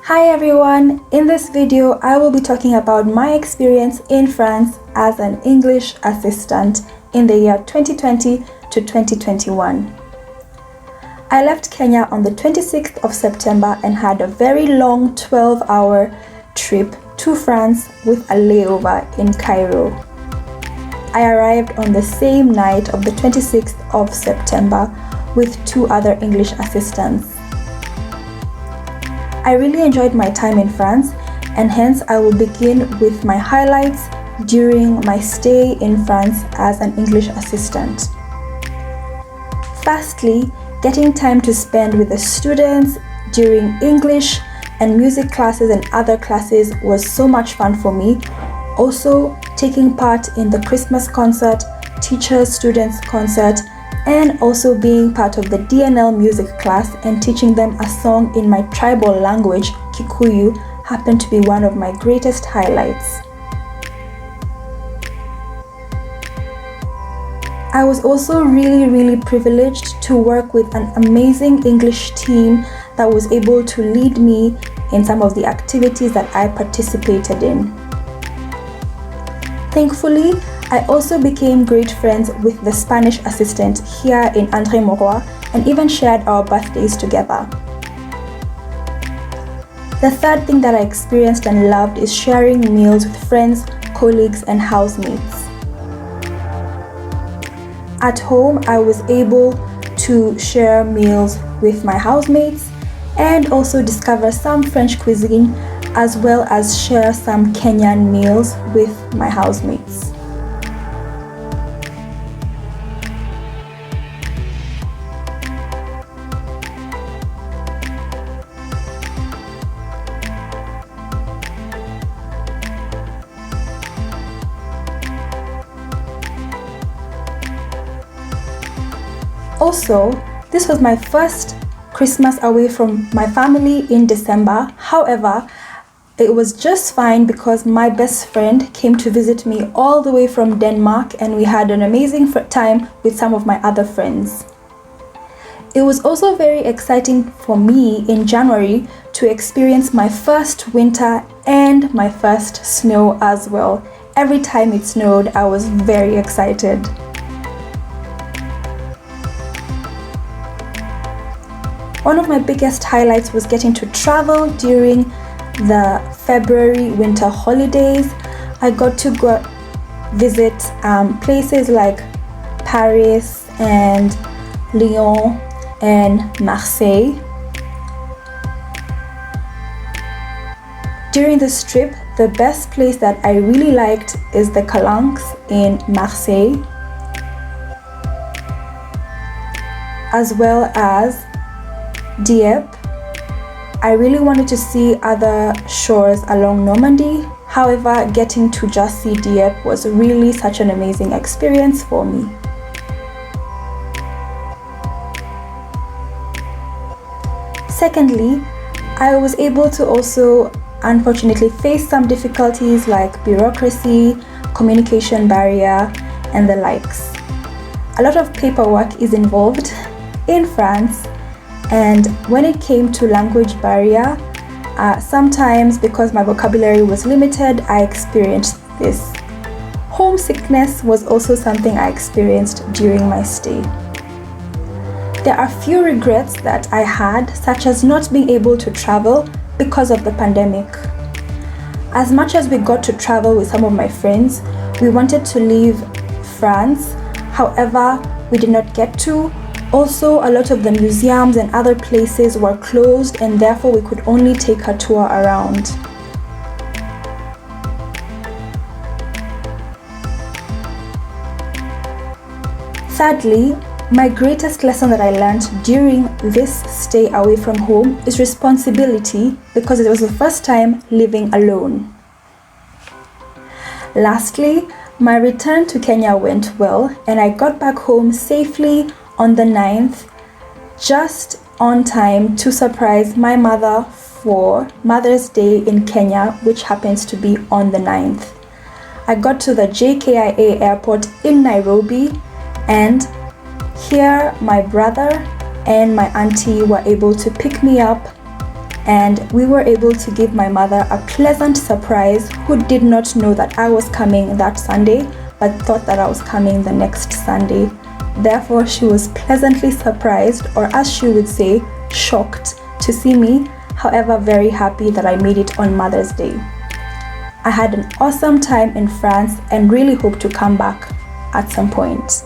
Hi everyone! In this video, I will be talking about my experience in France as an English assistant in the year 2020 to 2021. I left Kenya on the 26th of September and had a very long 12-hour trip to France with a layover in Cairo. I arrived on the same night of the 26th of September with 2 other English assistants. I really enjoyed my time in France, and hence I will begin with my highlights during my stay in France as an English assistant. Firstly, getting time to spend with the students during English and music classes and other classes was so much fun for me. Also, taking part in the Christmas concert, teacher-students concert, and also being part of the DNL music class and teaching them a song in my tribal language, Kikuyu, happened to be one of my greatest highlights. I was also really privileged to work with an amazing English team that was able to lead me in some of the activities that I participated in. Thankfully, I also became great friends with the Spanish assistant here in Mois and even shared our birthdays together. The third thing that I experienced and loved is sharing meals with friends, colleagues, and housemates. At home, I was able to share meals with my housemates and also discover some French cuisine, as well as share some Kenyan meals with my housemates. Also, this was my first Christmas away from my family in December. However, it was just fine because my best friend came to visit me all the way from Denmark, and we had an amazing time with some of my other friends. It was also very exciting for me in January to experience my first winter and my first snow as well. Every time it snowed, I was very excited. One of my biggest highlights was getting to travel during the February winter holidays. I got to go visit places like Paris and Lyon and Marseille. During this trip, the best place that I really liked is the Calanques in Marseille, as well as Dieppe. I really wanted to see other shores along Normandy. However, getting to just see Dieppe was really such an amazing experience for me. Secondly, I was able to also unfortunately face some difficulties like bureaucracy, communication barrier, and the likes. A lot of paperwork is involved in France, and when it came to language barrier, sometimes because my vocabulary was limited, I experienced this. Homesickness was also something I experienced during my stay. There are few regrets that I had, such as not being able to travel because of the pandemic. As much as we got to travel with some of my friends, we wanted to leave France. However, we did not get to. Also, a lot of the museums and other places were closed, and therefore we could only take a tour around. Thirdly, my greatest lesson that I learned during this stay away from home is responsibility, because it was the first time living alone. Lastly, my return to Kenya went well, and I got back home safely on the 9th, just on time to surprise my mother for Mother's Day in Kenya, which happens to be on the 9th. I got to the JKIA airport in Nairobi, and here my brother and my auntie were able to pick me up and we were able to give my mother a pleasant surprise, who did not know that I was coming that Sunday but thought that I was coming the next Sunday. Therefore, she was pleasantly surprised, or as she would say, shocked to see me, however very happy that I made it on Mother's Day. I had an awesome time in France and really hope to come back at some point.